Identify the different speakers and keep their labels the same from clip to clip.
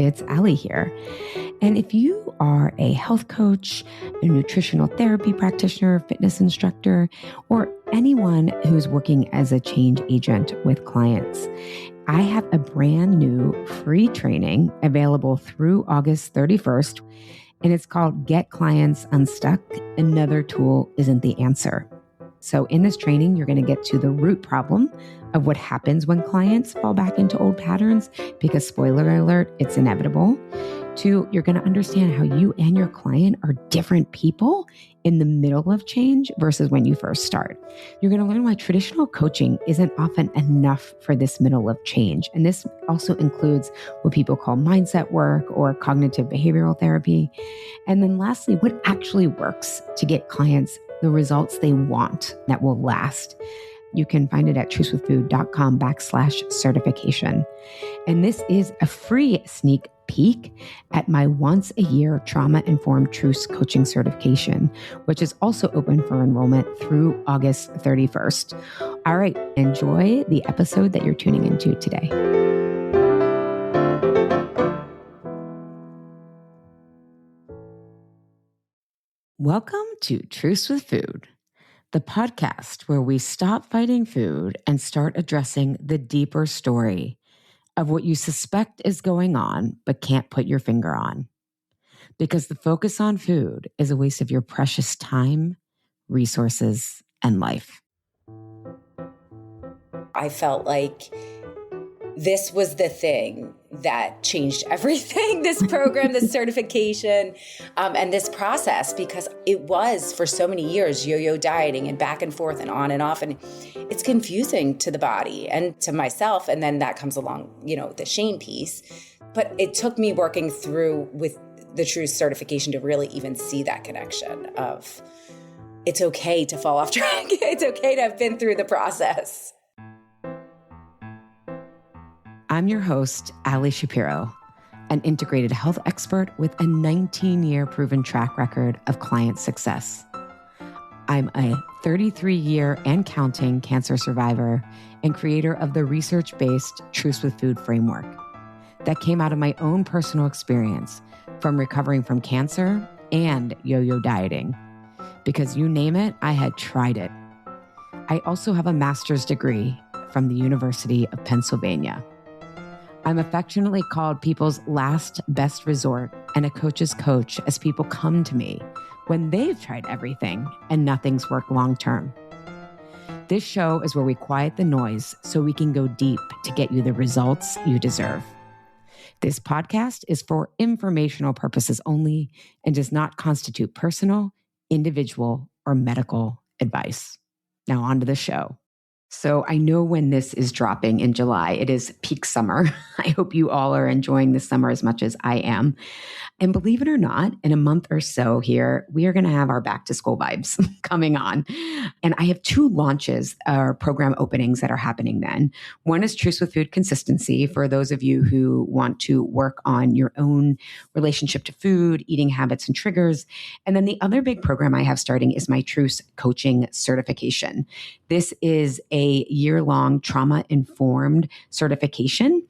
Speaker 1: it's Allie here. And if you are a health coach, a nutritional therapy practitioner, fitness instructor, or anyone who's working as a change agent with clients, I have a brand new free training available through August 31st, and it's called Get Clients Unstuck. Another tool isn't the answer. So in this training, you're going to get to the root problem of what happens when clients fall back into old patterns, because spoiler alert, it's inevitable. 2, you're going to understand how you and your client are different people in the middle of change versus when you first start. You're going to learn why traditional coaching isn't often enough for this middle of change. And this also includes what people call mindset work or cognitive behavioral therapy. And then lastly, what actually works to get clients the results they want that will last. You can find it at trucewithfood.com/certification. And this is a free sneak peek at my once a year trauma-informed Truce Coaching Certification, which is also open for enrollment through August 31st. All right, enjoy the episode that you're tuning into today. Welcome to Truce with Food, the podcast where we stop fighting food and start addressing the deeper story of what you suspect is going on but can't put your finger on. Because the focus on food is a waste of your precious time, resources, and life.
Speaker 2: I felt like this was the thing that changed everything, this program, this certification, and this process, because it was for so many years yo-yo dieting and back and forth and on and off. And it's confusing to the body and to myself. And then that comes along, the shame piece. But it took me working through with the Truce certification to really even see that connection of it's okay to fall off track. It's okay to have been through the process.
Speaker 1: I'm your host, Allie Shapiro, an integrated health expert with a 19-year proven track record of client success. I'm a 33-year and counting cancer survivor and creator of the research-based Truce with Food framework that came out of my own personal experience from recovering from cancer and yo-yo dieting. Because you name it, I had tried it. I also have a master's degree from the University of Pennsylvania. I'm affectionately called people's last best resort and a coach's coach as people come to me when they've tried everything and nothing's worked long-term. This show is where we quiet the noise so we can go deep to get you the results you deserve. This podcast is for informational purposes only and does not constitute personal, individual, or medical advice. Now on to the show. So I know when this is dropping in July, it is peak summer. I hope you all are enjoying the summer as much as I am. And believe it or not, in a month or so here, we are going to have our back to school vibes coming on. And I have 2 launches or program openings that are happening then. One is Truce with Food Consistency for those of you who want to work on your own relationship to food, eating habits and triggers. And then the other big program I have starting is my Truce Coaching Certification. This is a year-long trauma-informed certification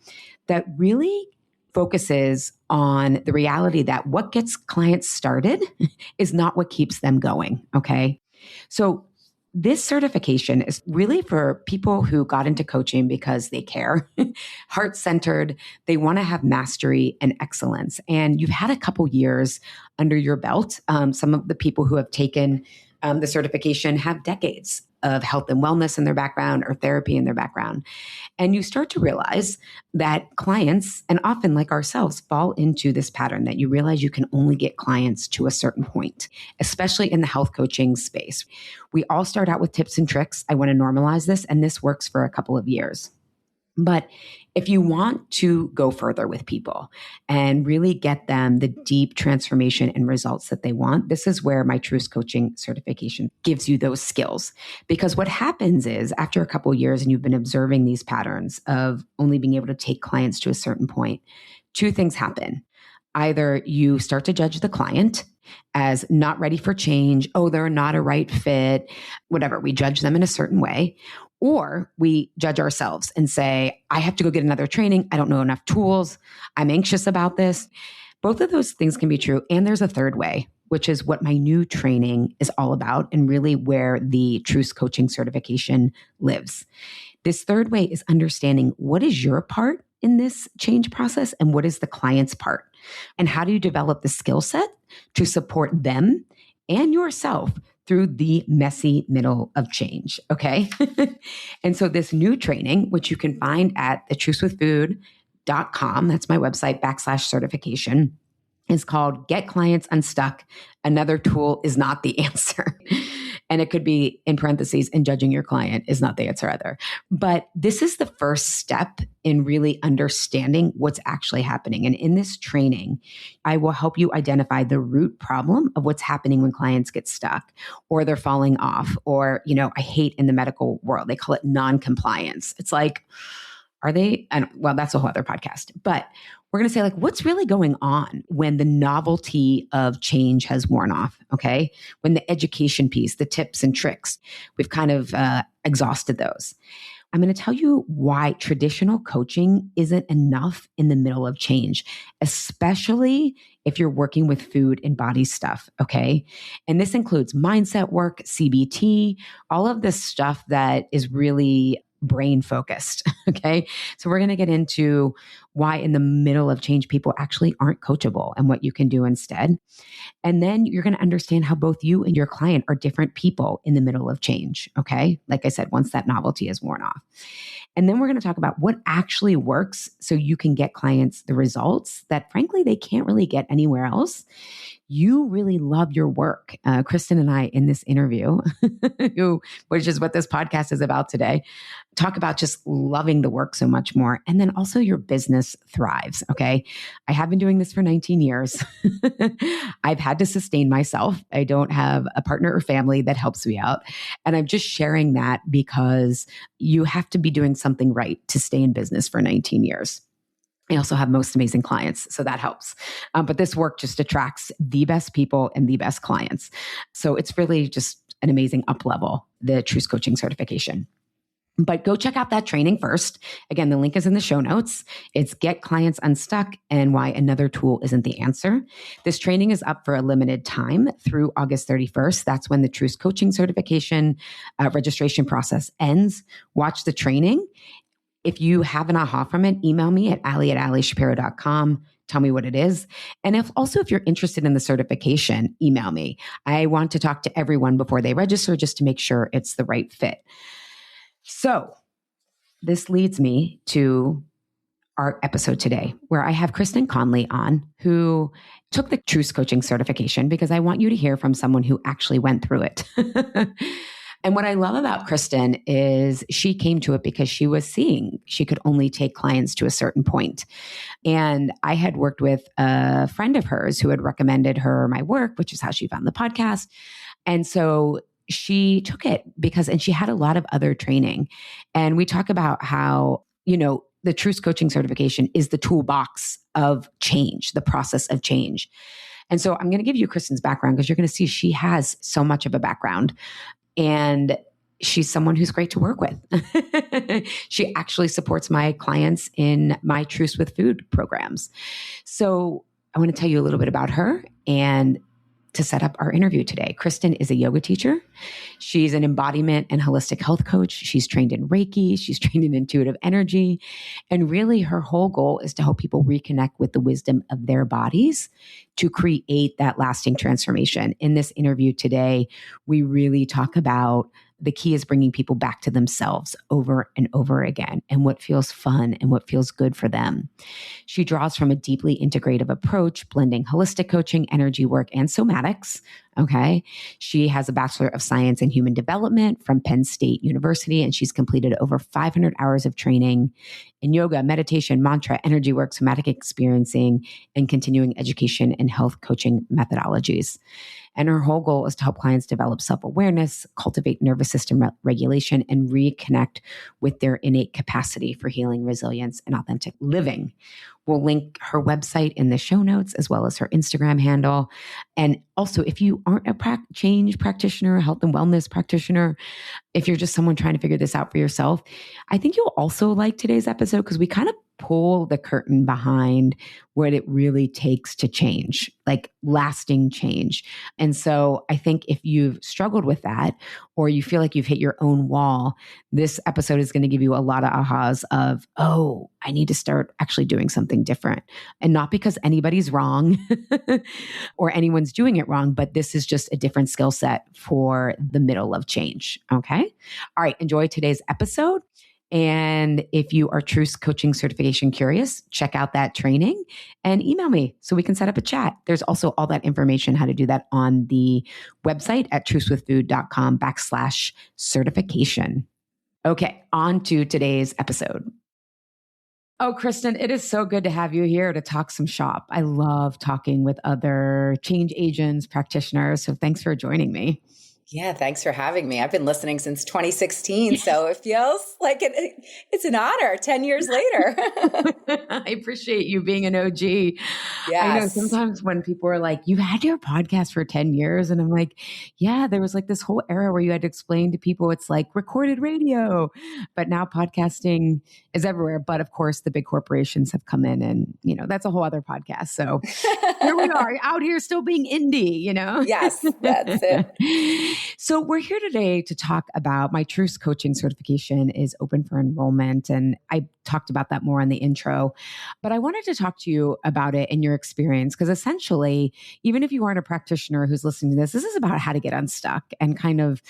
Speaker 1: that really focuses on the reality that what gets clients started is not what keeps them going, okay? So this certification is really for people who got into coaching because they care, heart-centered, they want to have mastery and excellence. And you've had a couple years under your belt. Some of the people who have taken the certification have decades of health and wellness in their background or therapy in their background. And you start to realize that clients, and often like ourselves, fall into this pattern that you realize you can only get clients to a certain point, especially in the health coaching space. We all start out with tips and tricks. I want to normalize this, and this works for a couple of years. But if you want to go further with people and really get them the deep transformation and results that they want, this is where my Truce Coaching Certification gives you those skills. Because what happens is after a couple of years and you've been observing these patterns of only being able to take clients to a certain point, 2 things happen. Either you start to judge the client as not ready for change, oh, they're not a right fit, whatever. We judge them in a certain way. Or we judge ourselves and say, I have to go get another training. I don't know enough tools. I'm anxious about this. Both of those things can be true. And there's a third way, which is what my new training is all about and really where the Truce Coaching Certification lives. This third way is understanding what is your part in this change process and what is the client's part, and how do you develop the skill set to support them and yourself through the messy middle of change. Okay. And so this new training, which you can find at thetrucewithfood.com, that's my website, /certification, is called Get Clients Unstuck. Another tool is not the answer. And it could be in parentheses, and judging your client is not the answer either. But this is the first step in really understanding what's actually happening. And in this training, I will help you identify the root problem of what's happening when clients get stuck or they're falling off, or, I hate in the medical world, they call it non-compliance. It's like, are they? Well, that's a whole other podcast. But we're going to say, like, what's really going on when the novelty of change has worn off, okay? When the education piece, the tips and tricks, we've kind of exhausted those. I'm going to tell you why traditional coaching isn't enough in the middle of change, especially if you're working with food and body stuff, okay? And this includes mindset work, CBT, all of this stuff that is really brain focused. Okay. So we're going to get into why in the middle of change, people actually aren't coachable and what you can do instead. And then you're going to understand how both you and your client are different people in the middle of change. Okay. Like I said, once that novelty is worn off. And then we're going to talk about what actually works so you can get clients the results that frankly, they can't really get anywhere else. You really love your work. Christen and I in this interview, which is what this podcast is about today, talk about just loving the work so much more. And then also your business thrives. Okay. I have been doing this for 19 years. I've had to sustain myself. I don't have a partner or family that helps me out. And I'm just sharing that because you have to be doing something right to stay in business for 19 years. I also have most amazing clients, so that helps. But this work just attracts the best people and the best clients. So it's really just an amazing up level, the Truce Coaching Certification. But go check out that training first. Again, the link is in the show notes. It's Get Clients Unstuck and Why Another Tool Isn't the Answer. This training is up for a limited time through August 31st. That's when the Truce Coaching Certification registration process ends. Watch the training. If you have an aha from it, email me at allie@allieshapiro.com. Tell me what it is. And if you're interested in the certification, email me. I want to talk to everyone before they register just to make sure it's the right fit. So this leads me to our episode today, where I have Christen Conly on, who took the Truce Coaching Certification because I want you to hear from someone who actually went through it. And what I love about Christen is she came to it because she was seeing she could only take clients to a certain point. And I had worked with a friend of hers who had recommended her my work, which is how she found the podcast. And so she took it and she had a lot of other training. And we talk about how, the Truce Coaching Certification is the toolbox of change, the process of change. And so I'm going to give you Christen's background because you're going to see she has so much of a background. And she's someone who's great to work with. She actually supports my clients in my Truce with Food programs. So I want to tell you a little bit about her and to set up our interview today. Christen is a yoga teacher. She's an embodiment and holistic health coach. She's trained in Reiki. She's trained in intuitive energy. And really her whole goal is to help people reconnect with the wisdom of their bodies to create that lasting transformation. In this interview today, we really talk about the key is bringing people back to themselves over and over again and what feels fun and what feels good for them. She draws from a deeply integrative approach, blending holistic coaching, energy work, and somatics. Okay. She has a Bachelor of Science in Human Development from Penn State University, and she's completed over 500 hours of training in yoga, meditation, mantra, energy work, somatic experiencing, and continuing education in health coaching methodologies. And her whole goal is to help clients develop self-awareness, cultivate nervous system regulation, and reconnect with their innate capacity for healing, resilience, and authentic living. We'll link her website in the show notes as well as her Instagram handle. And also, if you aren't a change practitioner, health and wellness practitioner, if you're just someone trying to figure this out for yourself, I think you'll also like today's episode because we kind of pull the curtain behind what it really takes to change, like lasting change. And so I think if you've struggled with that or you feel like you've hit your own wall, this episode is going to give you a lot of ahas of, oh, I need to start actually doing something different. And not because anybody's wrong or anyone's doing it wrong, but this is just a different skill set for the middle of change. Okay. All right. Enjoy today's episode. And if you are Truce Coaching Certification curious, check out that training and email me so we can set up a chat. There's also all that information, how to do that on the website at trucewithfood.com/certification. Okay, on to today's episode. Oh, Christen, it is so good to have you here to talk some shop. I love talking with other change agents, practitioners. So thanks for joining me.
Speaker 2: Yeah, thanks for having me. I've been listening since 2016, so it feels like it's an honor 10 years later.
Speaker 1: I appreciate you being an OG. Yes. I know sometimes when people are like, you've had your podcast for 10 years, and I'm like, yeah, there was like this whole era where you had to explain to people it's like recorded radio, but now podcasting is everywhere. But of course, the big corporations have come in and, that's a whole other podcast. So here we are out here still being indie,
Speaker 2: Yes, that's it.
Speaker 1: So we're here today to talk about my Truce Coaching Certification is open for enrollment. And I talked about that more in the intro, but I wanted to talk to you about it in your experience, because essentially, even if you aren't a practitioner who's listening to this is about how to get unstuck and kind of,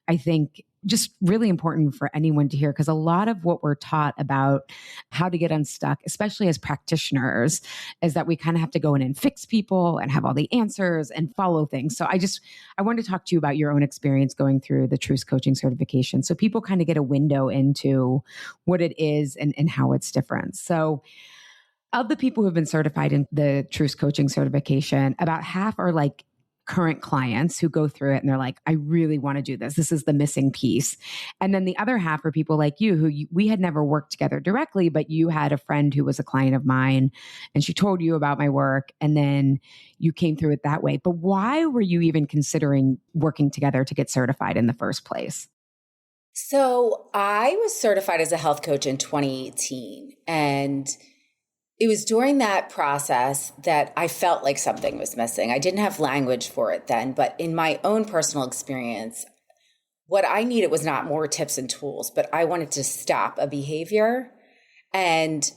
Speaker 1: I think, just really important for anyone to hear, because a lot of what we're taught about how to get unstuck, especially as practitioners, is that we kind of have to go in and fix people and have all the answers and follow things. So I wanted to talk to you about your own experience going through the Truce Coaching Certification so people kind of get a window into what it is and how it's different. So of the people who have been certified in the Truce Coaching Certification, about half are like current clients who go through it and they're like, I really want to do this. This is the missing piece. And then the other half are people like you who we had never worked together directly, but you had a friend who was a client of mine and she told you about my work and then you came through it that way. But why were you even considering working together to get certified in the first place?
Speaker 2: So I was certified as a health coach in 2018, and it was during that process that I felt like something was missing. I didn't have language for it then, but in my own personal experience, what I needed was not more tips and tools, but I wanted to stop a behavior. And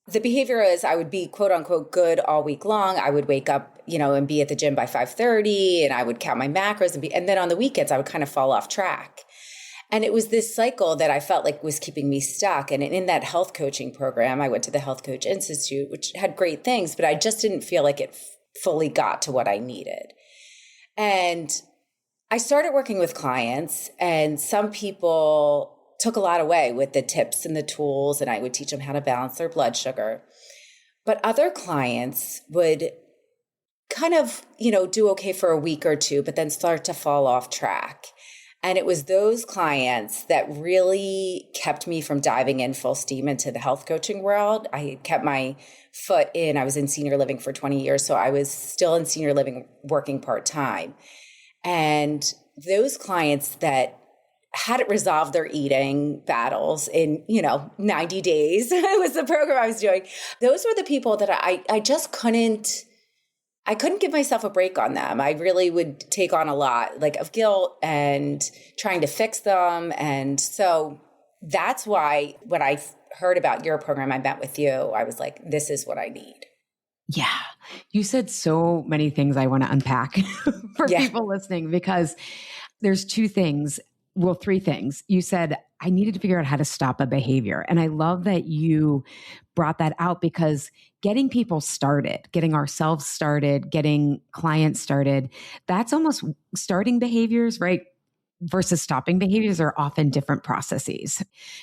Speaker 2: the behavior is I would be quote unquote good all week long. I would wake up, and be at the gym by 5:30 and I would count my macros and then on the weekends I would kind of fall off track. And it was this cycle that I felt like was keeping me stuck. And in that health coaching program, I went to the Health Coach Institute, which had great things, but I just didn't feel like it fully got to what I needed. And I started working with clients, and some people took a lot away with the tips and the tools, and I would teach them how to balance their blood sugar. But other clients would kind of, do okay for a week or two, but then start to fall off track. And it was those clients that really kept me from diving in full steam into the health coaching world. I kept my foot in. I was in senior living for 20 years, so I was still in senior living working part-time. And those clients that hadn't resolved their eating battles in, 90 days, it was the program I was doing. Those were the people that I just couldn't give myself a break on them. I really would take on a lot of guilt and trying to fix them. And so that's why when I heard about your program, I met with you, I was like, this is what I need.
Speaker 1: Yeah. You said so many things I want to unpack for people listening, because there's two things. Well, three things. You said, I needed to figure out how to stop a behavior. And I love that you brought that out, because getting people started, getting ourselves started, getting clients started, that's almost starting behaviors, right? Versus stopping behaviors are often different processes.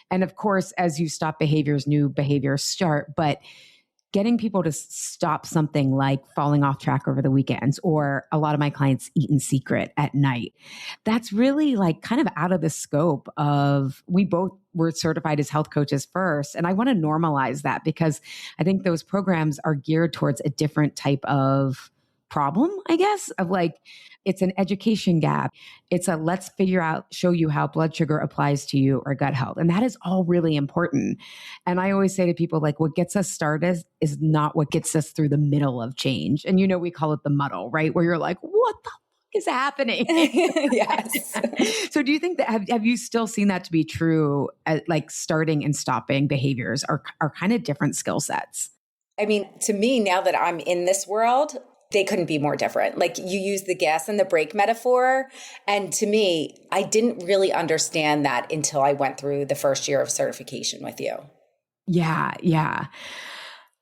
Speaker 1: And of course, as you stop behaviors, new behaviors start. But getting people to stop something like falling off track over the weekends, or a lot of my clients eat in secret at night. That's really like kind of out of the scope of, we both were certified as health coaches first. And I want to normalize that because I think those programs are geared towards a different type of problem, I guess, of like, it's an education gap. It's a let's figure out, show you how blood sugar applies to you or gut health. And that is all really important. And I always say to people, like, what gets us started is not what gets us through the middle of change. And we call it the muddle, right? Where you're like, what the fuck is happening?
Speaker 2: Yes.
Speaker 1: So do you think that, have you still seen that to be true? Like starting and stopping behaviors are kind of different skill sets.
Speaker 2: I mean, to me, now that I'm in this world, they couldn't be more different. Like you use the gas and the brake metaphor. And to me, I didn't really understand that until I went through the first year of certification with you.
Speaker 1: Yeah. Yeah.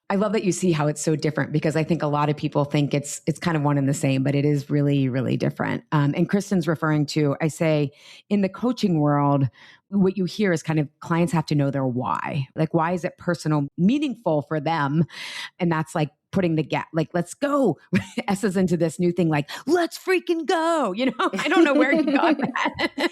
Speaker 1: I love that you see how it's so different, because I think a lot of people think it's kind of one and the same, but it is really, really different. And Kristen's referring to, I say in the coaching world, what you hear is kind of clients have to know their why. Like, why is it personal, meaningful for them? And that's like putting the gap, like, let's go. S's into this new thing, like, let's freaking go. I don't know where you got that,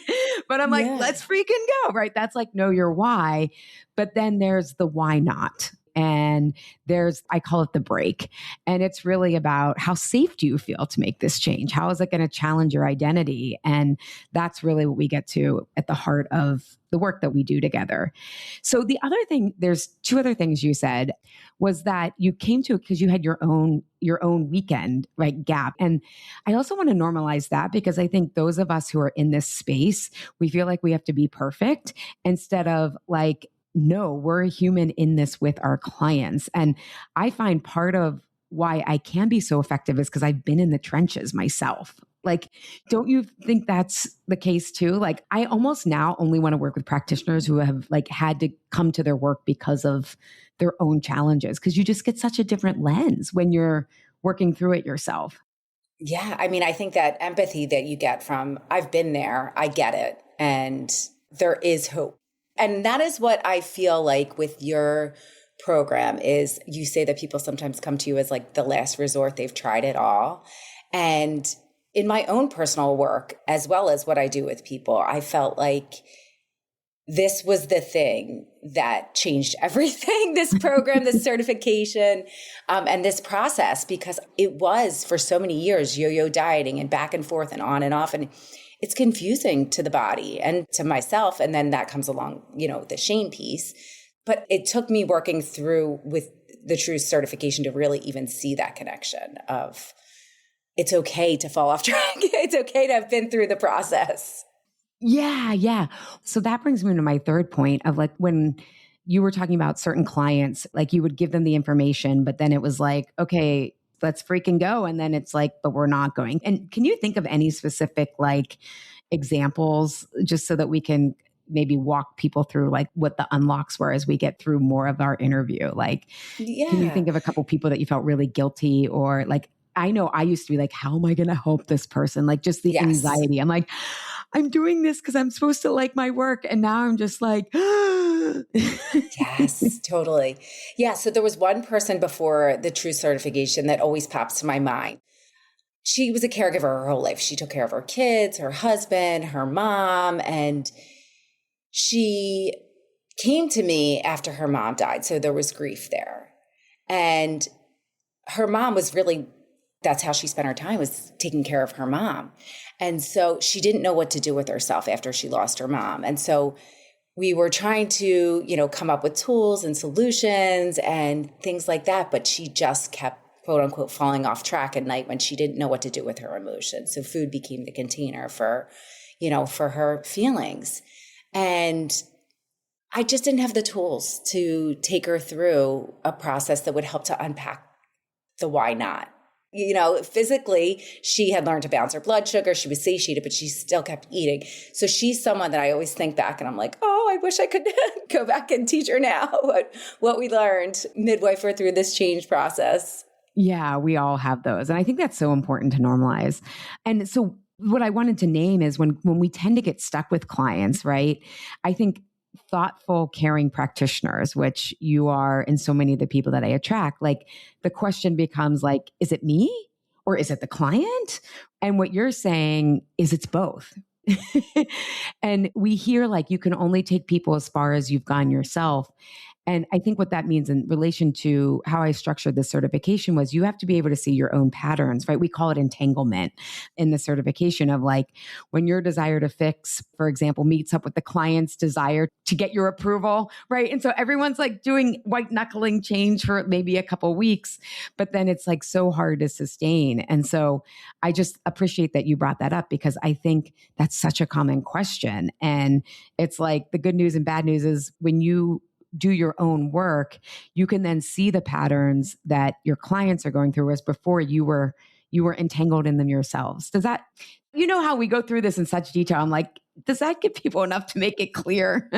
Speaker 1: but I'm like, let's freaking go. Right. That's like, know your why. But then there's the why not. And I call it the break. And it's really about, how safe do you feel to make this change? How is it going to challenge your identity? And that's really what we get to at the heart of the work that we do together. So the other thing, there's two other things you said, was that you came to it because you had your own weekend, right, gap. And I also want to normalize that, because I think those of us who are in this space, we feel like we have to be perfect, instead of like, no, we're a human in this with our clients. And I find part of why I can be so effective is because I've been in the trenches myself. Like, don't you think that's the case too? Like, I almost now only want to work with practitioners who have like had to come to their work because of their own challenges, because you just get such a different lens when you're working through it yourself.
Speaker 2: Yeah. I mean, I think that empathy that you get from, I've been there, I get it, and there is hope. And that is what I feel like with your program is, you say that people sometimes come to you as like the last resort, they've tried it all. And in my own personal work, as well as what I do with people, I felt like this was the thing that changed everything, this program, this certification, and this process, because it was for so many years yo-yo dieting and back and forth and on and off. And it's confusing to the body and to myself. And then that comes along, the shame piece. But it took me working through with the Truce certification to really even see that connection of, it's okay to fall off track. It's okay to have been through the process.
Speaker 1: Yeah. Yeah. So that brings me to my third point of like, when you were talking about certain clients, like you would give them the information, but then it was like, okay, let's freaking go. And then it's like, but we're not going. And can you think of any specific like examples, just so that we can maybe walk people through like what the unlocks were as we get through more of our interview? Like, Can you think of a couple people that you felt really guilty, or like, I know I used to be like, how am I going to help this person? Like just the anxiety. I'm like, I'm doing this because I'm supposed to like my work. And now I'm just like,
Speaker 2: Yes, totally. Yeah. So there was one person before the Truce certification that always pops to my mind. She was a caregiver her whole life. She took care of her kids, her husband, her mom, and she came to me after her mom died. So there was grief there. And her mom was really, that's how she spent her time, was taking care of her mom. And so she didn't know what to do with herself after she lost her mom. And so we were trying to, come up with tools and solutions and things like that. But she just kept, quote unquote, falling off track at night when she didn't know what to do with her emotions. So food became the container for her feelings. And I just didn't have the tools to take her through a process that would help to unpack the why not. Physically, she had learned to balance her blood sugar. She was satiated, but she still kept eating. So she's someone that I always think back and I'm like, oh, I wish I could go back and teach her now what we learned midwife through this change process.
Speaker 1: Yeah, we all have those. And I think that's so important to normalize. And so what I wanted to name is when we tend to get stuck with clients, right? I think thoughtful, caring practitioners, which you are in so many of the people that I attract, like the question becomes like, is it me or is it the client? And what you're saying is it's both. And we hear like you can only take people as far as you've gone yourself. And I think what that means in relation to how I structured the certification was you have to be able to see your own patterns, right? We call it entanglement in the certification of like when your desire to fix, for example, meets up with the client's desire to get your approval, right? And so everyone's like doing white knuckling change for maybe a couple weeks, but then it's like so hard to sustain. And so I just appreciate that you brought that up because I think that's such a common question. And it's like the good news and bad news is when you do your own work, you can then see the patterns that your clients are going through, whereas before you were entangled in them yourselves. Does that, you know how we go through this in such detail? I'm like, does that give people enough to make it clear?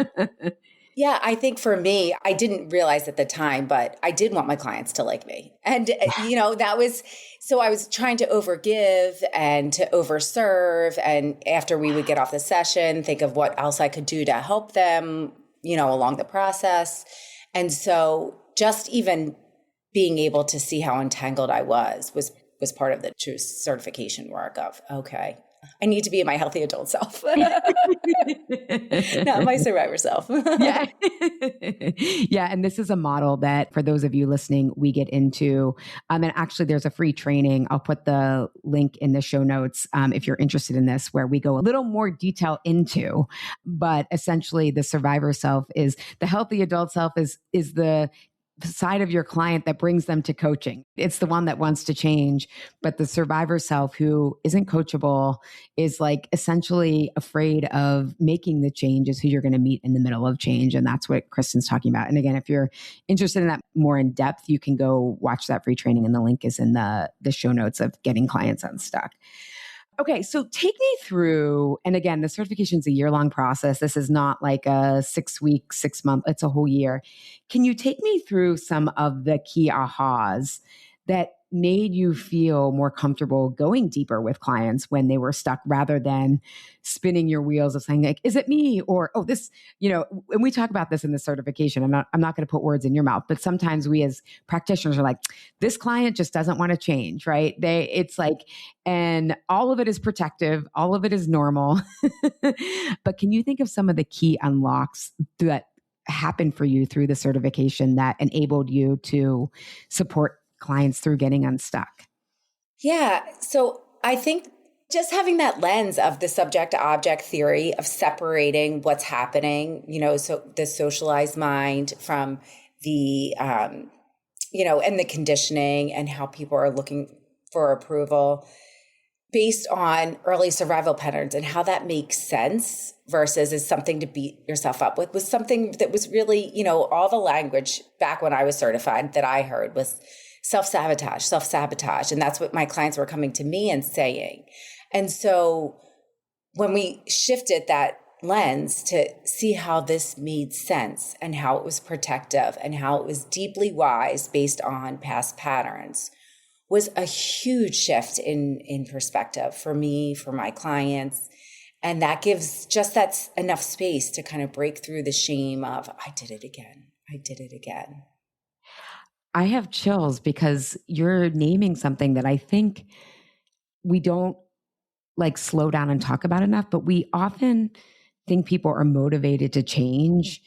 Speaker 2: Yeah, I think for me, I didn't realize at the time, but I did want my clients to like me. And, that was, so I was trying to overgive and to overserve. And after we would get off the session, think of what else I could do to help them, along the process. And so just even being able to see how entangled I was part of the Truce certification work of, okay, I need to be my healthy adult self, not my survivor self.
Speaker 1: Yeah. Yeah. And this is a model that for those of you listening, we get into. And actually there's a free training. I'll put the link in the show notes if you're interested in this, where we go a little more detail into, but essentially the survivor self is the healthy adult self is the side of your client that brings them to coaching. It's the one that wants to change, but the survivor self who isn't coachable is like essentially afraid of making the change is who you're going to meet in the middle of change. And that's what Kristen's talking about. And again, if you're interested in that more in depth, you can go watch that free training and the link is in the show notes of Getting Clients Unstuck. Okay, so take me through, and again, the certification is a year-long process. This is not like a 6-week, 6-month, it's a whole year. Can you take me through some of the key ahas that made you feel more comfortable going deeper with clients when they were stuck rather than spinning your wheels of saying like, is it me? Or, oh, this, and we talk about this in the certification. I'm not going to put words in your mouth, but sometimes we as practitioners are like, this client just doesn't want to change, right? It's like, and all of it is protective. All of it is normal. But can you think of some of the key unlocks that happened for you through the certification that enabled you to support clients through getting unstuck?
Speaker 2: Yeah. So I think just having that lens of the subject object theory of separating what's happening, so the socialized mind from the, and the conditioning and how people are looking for approval based on early survival patterns and how that makes sense versus is something to beat yourself up with was something that was really, all the language back when I was certified that I heard was self-sabotage. And that's what my clients were coming to me and saying. And so when we shifted that lens to see how this made sense and how it was protective and how it was deeply wise based on past patterns was a huge shift in perspective for me, for my clients. And that gives just that's enough space to kind of break through the shame of, I did it again.
Speaker 1: I have chills because you're naming something that I think we don't like slow down and talk about enough, but we often think people are motivated to change,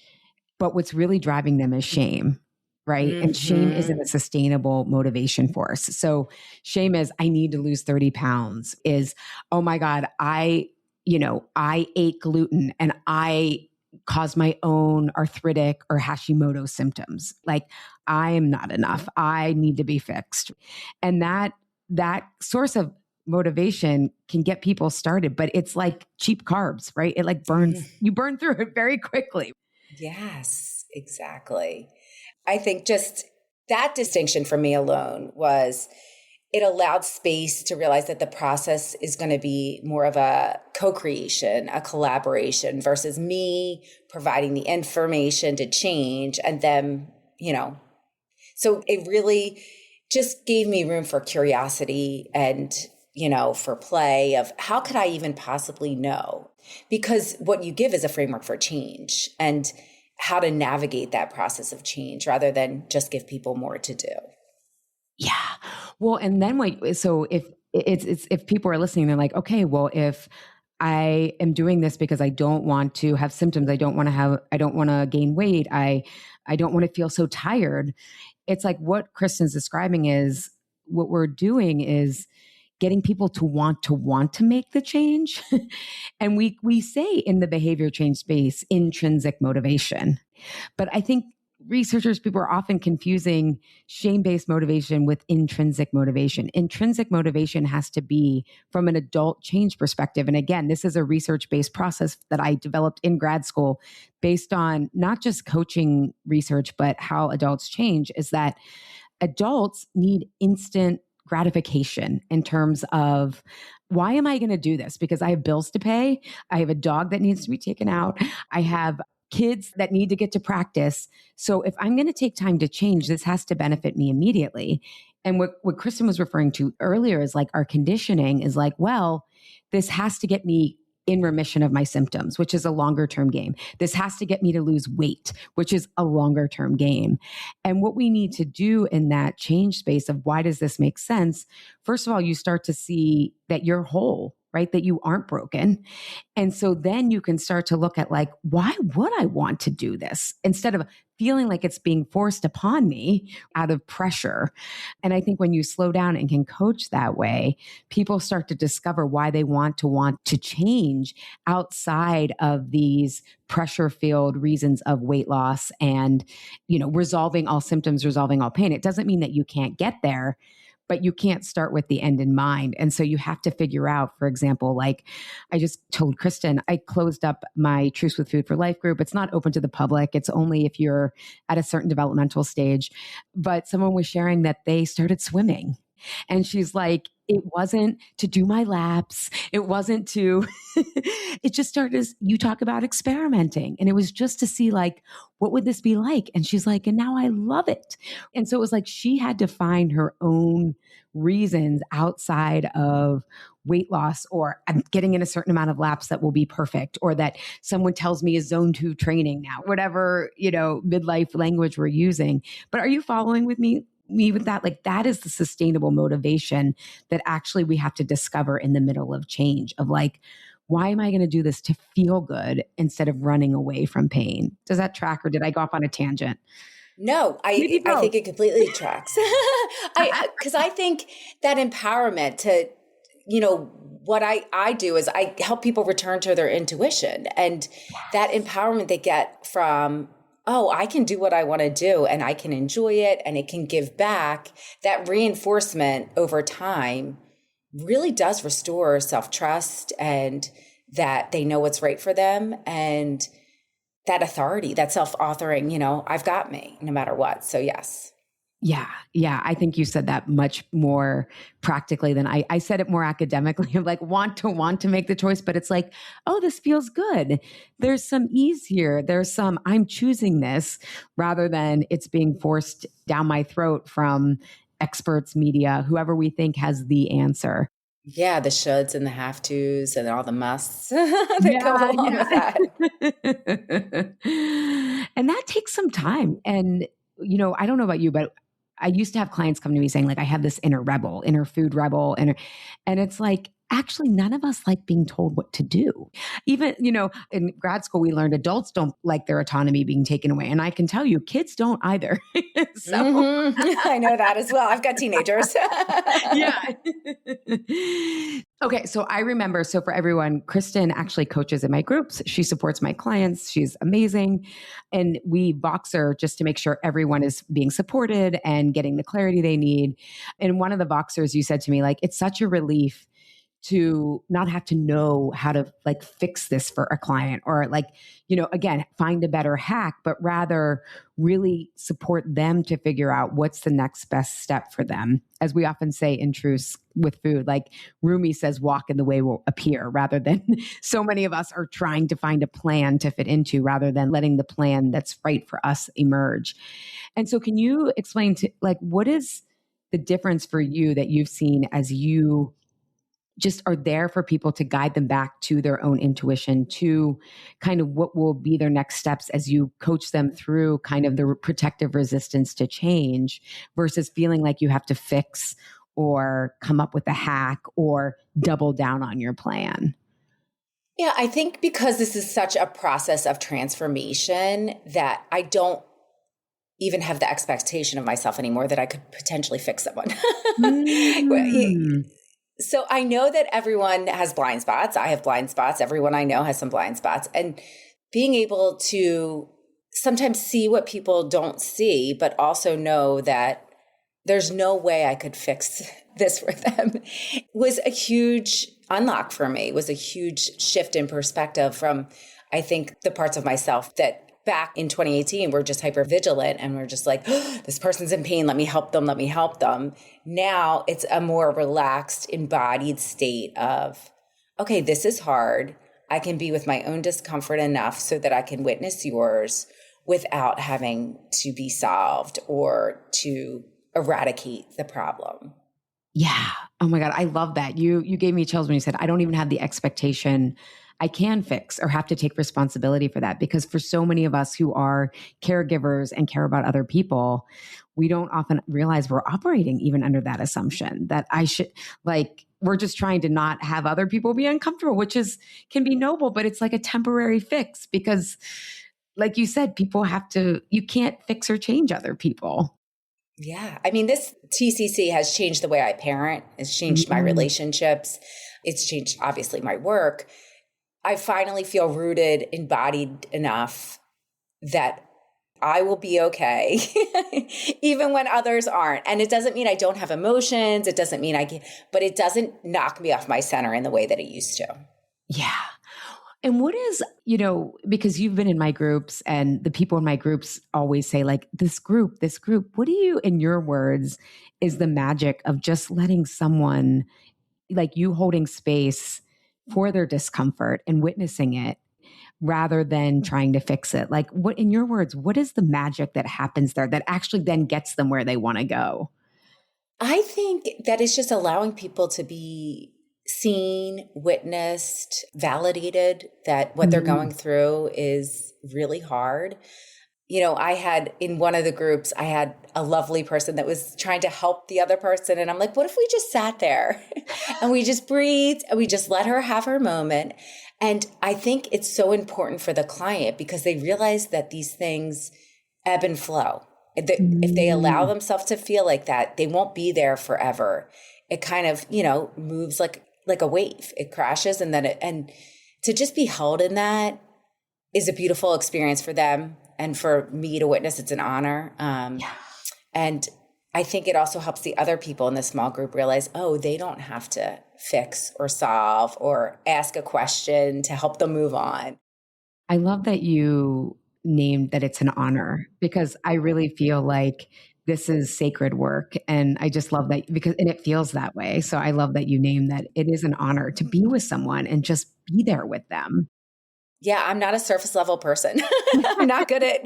Speaker 1: but what's really driving them is shame, right? Mm-hmm. And shame isn't a sustainable motivation for us. So shame is, I need to lose 30 pounds is, oh my God, I ate gluten and I caused my own arthritic or Hashimoto symptoms. Like I am not enough. I need to be fixed. And that source of motivation can get people started, but it's like cheap carbs, right? It like burns, you burn through it very quickly.
Speaker 2: Yes, exactly. I think just that distinction for me alone was it allowed space to realize that the process is going to be more of a co-creation, a collaboration versus me providing the information to change and then, so it really just gave me room for curiosity and, for play of how could I even possibly know? Because what you give is a framework for change and how to navigate that process of change rather than just give people more to do.
Speaker 1: Yeah. Well, and then so if people are listening, they're like, okay, well, if I am doing this because I don't want to have symptoms, I don't want to gain weight, I don't want to feel so tired. It's like what Kristen's describing is what we're doing is getting people to want to make the change. And we say in the behavior change space, intrinsic motivation. But I think people are often confusing shame-based motivation with intrinsic motivation. Intrinsic motivation has to be from an adult change perspective. And again, this is a research-based process that I developed in grad school based on not just coaching research, but how adults change, is that adults need instant gratification in terms of, why am I going to do this? Because I have bills to pay. I have a dog that needs to be taken out. I have kids that need to get to practice. So if I'm going to take time to change, this has to benefit me immediately. And what Kristen was referring to earlier is like our conditioning is like, well, this has to get me in remission of my symptoms, which is a longer term game. This has to get me to lose weight, which is a longer term game. And what we need to do in that change space of why does this make sense? First of all, you start to see that you're whole, right? That you aren't broken. And so then you can start to look at like, why would I want to do this? Instead of feeling like it's being forced upon me out of pressure. And I think when you slow down and can coach that way, people start to discover why they want to change outside of these pressure-filled reasons of weight loss and, resolving all symptoms, resolving all pain. It doesn't mean that you can't get there, but you can't start with the end in mind. And so you have to figure out, for example, like I just told Kristen, I closed up my Truce with Food for Life group. It's not open to the public. It's only if you're at a certain developmental stage. But someone was sharing that they started swimming. And she's like, it wasn't to do my laps. It wasn't to, it just started as you talk about experimenting. And it was just to see like, what would this be like? And she's like, and now I love it. And so it was like, she had to find her own reasons outside of weight loss, or I'm getting in a certain amount of laps that will be perfect, or that someone tells me is zone 2 training now, whatever, midlife language we're using. But are you following with me with that? Like that is the sustainable motivation that actually we have to discover in the middle of change of like, why am I going to do this to feel good instead of running away from pain? Does that track, or did I go off on a tangent?
Speaker 2: No, I think it completely tracks. Because I think that empowerment to, what I do is I help people return to their intuition, and that empowerment they get from, oh, I can do what I want to do and I can enjoy it and it can give back. That reinforcement over time really does restore self-trust, and that they know what's right for them, and that authority, that self-authoring, I've got me no matter what. So yes.
Speaker 1: Yeah. Yeah. I think you said that much more practically than I said it more academically of like want to make the choice, but it's like, oh, this feels good. There's some ease here. There's some, I'm choosing this rather than it's being forced down my throat from experts, media, whoever we think has the answer.
Speaker 2: Yeah. The shoulds and the have tos and all the musts that go along with
Speaker 1: that. And that takes some time. And, I don't know about you, but I used to have clients come to me saying like, I have this inner food rebel, and it's like, actually, none of us like being told what to do. Even, in grad school, we learned adults don't like their autonomy being taken away. And I can tell you, kids don't either. So
Speaker 2: I know that as well. I've got teenagers.
Speaker 1: Yeah. Okay. So I remember, for everyone, Kristen actually coaches in my groups. She supports my clients. She's amazing. And we Voxer just to make sure everyone is being supported and getting the clarity they need. And one of the Voxers, you said to me, like, it's such a relief to not have to know how to like fix this for a client, or like, again, find a better hack, but rather really support them to figure out what's the next best step for them. As we often say in Truce with Food, like Rumi says, walk and the way will appear, rather than so many of us are trying to find a plan to fit into rather than letting the plan that's right for us emerge. And so can you explain to like, what is the difference for you that you've seen as you just are there for people to guide them back to their own intuition, to kind of what will be their next steps as you coach them through kind of the protective resistance to change versus feeling like you have to fix or come up with a hack or double down on your plan?
Speaker 2: Yeah, I think because this is such a process of transformation that I don't even have the expectation of myself anymore that I could potentially fix someone. So I know that everyone has blind spots. I have blind spots. Everyone I know has some blind spots. And being able to sometimes see what people don't see, but also know that there's no way I could fix this for them was a huge unlock for me, was a huge shift in perspective from, I think, the parts of myself that back in 2018, we're just hyper vigilant and we're just like, oh, this person's in pain. Let me help them. Let me help them. Now it's a more relaxed, embodied state of, okay, this is hard. I can be with my own discomfort enough so that I can witness yours without having to be solved or to eradicate the problem.
Speaker 1: Yeah. Oh my God. I love that. You gave me chills when you said, I don't even have the expectation I can fix or have to take responsibility for that. Because for so many of us who are caregivers and care about other people, we don't often realize we're operating even under that assumption that I should, like, we're just trying to not have other people be uncomfortable, which can be noble, but it's like a temporary fix because, like you said, you can't fix or change other people.
Speaker 2: Yeah. I mean, this TCC has changed the way I parent. It's changed my relationships. It's changed, obviously, my work. I finally feel rooted, embodied enough that I will be okay, even when others aren't. And it doesn't mean I don't have emotions. It doesn't mean but it doesn't knock me off my center in the way that it used to.
Speaker 1: Yeah. And what is, because you've been in my groups and the people in my groups always say like, this group, what do you, in your words, is the magic of just letting someone like you holding space for their discomfort and witnessing it rather than trying to fix it? Like, what, in your words, what is the magic that happens there that actually then gets them where they want to go?
Speaker 2: I think that it's just allowing people to be seen, witnessed, validated, that what they're going through is really hard. I had in one of the groups, I had a lovely person that was trying to help the other person. And I'm like, what if we just sat there and we just breathed and we just let her have her moment? And I think it's so important for the client because they realize that these things ebb and flow. If they allow themselves to feel like that, they won't be there forever. It kind of, moves like a wave. It crashes and and to just be held in that is a beautiful experience for them. And for me to witness, it's an honor. And I think it also helps the other people in the small group realize, oh, they don't have to fix or solve or ask a question to help them move on.
Speaker 1: I love that you named that it's an honor because I really feel like this is sacred work. And I just love that and it feels that way. So I love that you named that it is an honor to be with someone and just be there with them.
Speaker 2: Yeah, I'm not a surface level person. I'm not good at,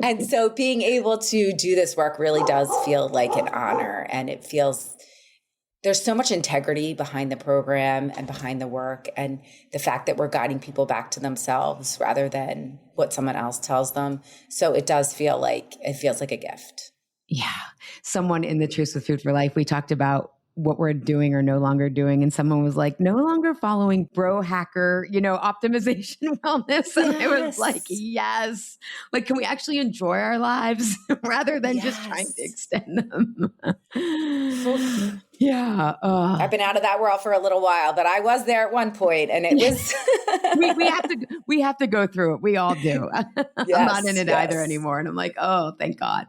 Speaker 2: and so being able to do this work really does feel like an honor. And it feels there's so much integrity behind the program and behind the work. And the fact that we're guiding people back to themselves rather than what someone else tells them. So it feels like a gift.
Speaker 1: Yeah. Someone in the Truce with Food for Life, we talked about what we're doing or no longer doing. And someone was like, no longer following bro hacker, optimization wellness. And I was like, yes. Like, can we actually enjoy our lives rather than just trying to extend them? Yeah.
Speaker 2: I've been out of that world for a little while, but I was there at one point and it was.
Speaker 1: we have to go through it. We all do. I'm not in it either anymore. And I'm like, oh, thank God.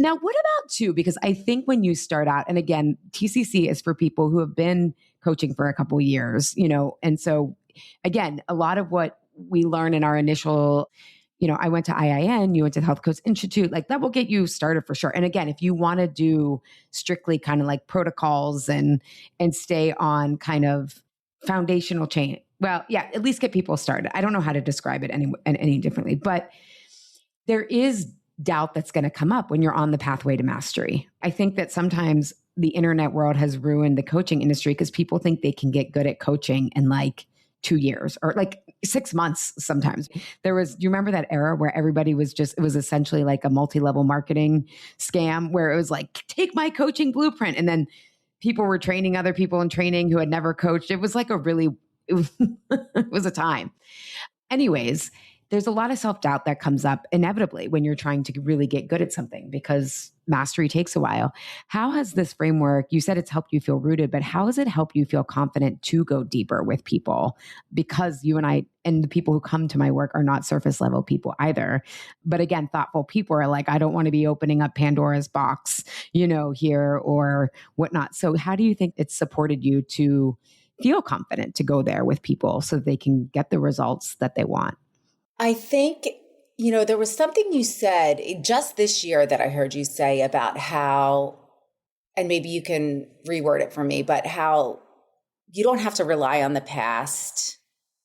Speaker 1: Now, what about too? Because I think when you start out, and again, TCC is for people who have been coaching for a couple of years, and so again, a lot of what we learn in our initial, I went to IIN, you went to the Health Coach Institute, like that will get you started for sure. And again, if you want to do strictly kind of like protocols and stay on kind of foundational chain, well, yeah, at least get people started. I don't know how to describe it any differently, but there is doubt that's going to come up when you're on the pathway to mastery. I think that sometimes the internet world has ruined the coaching industry because people think they can get good at coaching in like 2 years or like 6 months sometimes. Do you remember that era where everybody was it was essentially like a multi-level marketing scam where it was like, take my coaching blueprint. And then people were training other people in training who had never coached. It was like it was a time. Anyways, there's a lot of self-doubt that comes up inevitably when you're trying to really get good at something because mastery takes a while. How has this framework, you said it's helped you feel rooted, but how has it helped you feel confident to go deeper with people? Because you and I and the people who come to my work are not surface level people either. But again, thoughtful people are like, I don't want to be opening up Pandora's box, here or whatnot. So how do you think it's supported you to feel confident to go there with people so they can get the results that they want?
Speaker 2: I think, there was something you said just this year that I heard you say about how, and maybe you can reword it for me, but how you don't have to rely on the past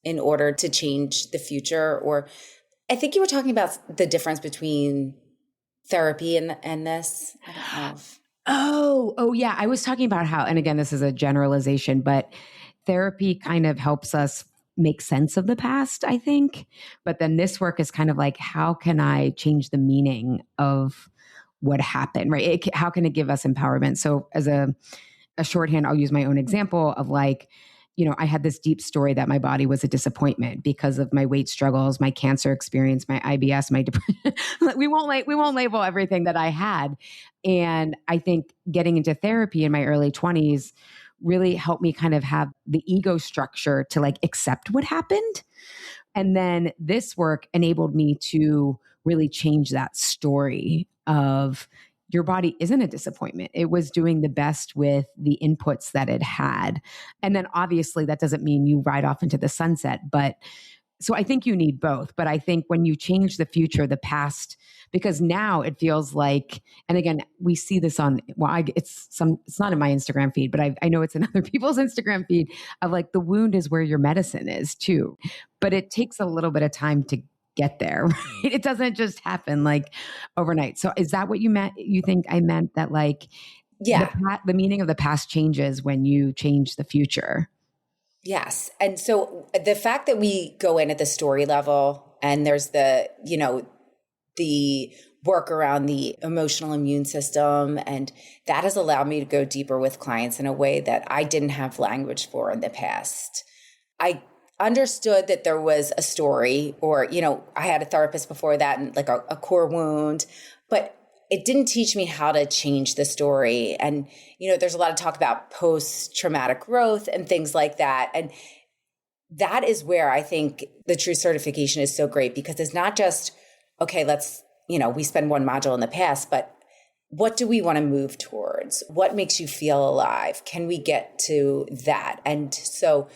Speaker 2: in order to change the future. Or I think you were talking about the difference between therapy and this. I don't know if...
Speaker 1: Oh, yeah. I was talking about how, and again, this is a generalization, but therapy kind of helps us make sense of the past, I think. But then this work is kind of like, how can I change the meaning of what happened, right? How can it give us empowerment? So as a shorthand, I'll use my own example of like, I had this deep story that my body was a disappointment because of my weight struggles, my cancer experience, my IBS, my depression. we won't label everything that I had. And I think getting into therapy in my early 20s really helped me kind of have the ego structure to like accept what happened. And then this work enabled me to really change that story of your body isn't a disappointment. It was doing the best with the inputs that it had. And then obviously that doesn't mean you ride off into the sunset, but so I think you need both. But I think when you change the future, the past, because now it feels like, and again, we see this on, it's not in my Instagram feed, but I know it's in other people's Instagram feed of like, the wound is where your medicine is too. But it takes a little bit of time to get there, right? It doesn't just happen like overnight. So is that what you meant? You think I meant that like,
Speaker 2: yeah,
Speaker 1: the meaning of the past changes when you change the future?
Speaker 2: Yes. And so the fact that we go in at the story level and there's the work around the emotional immune system, and that has allowed me to go deeper with clients in a way that I didn't have language for in the past. I understood that there was a story, or, I had a therapist before that and like a core wound, but it didn't teach me how to change the story. And, there's a lot of talk about post-traumatic growth and things like that. And that is where I think the Truce certification is so great, because it's not just, okay, we spend one module in the past, but what do we want to move towards? What makes you feel alive? Can we get to that? And so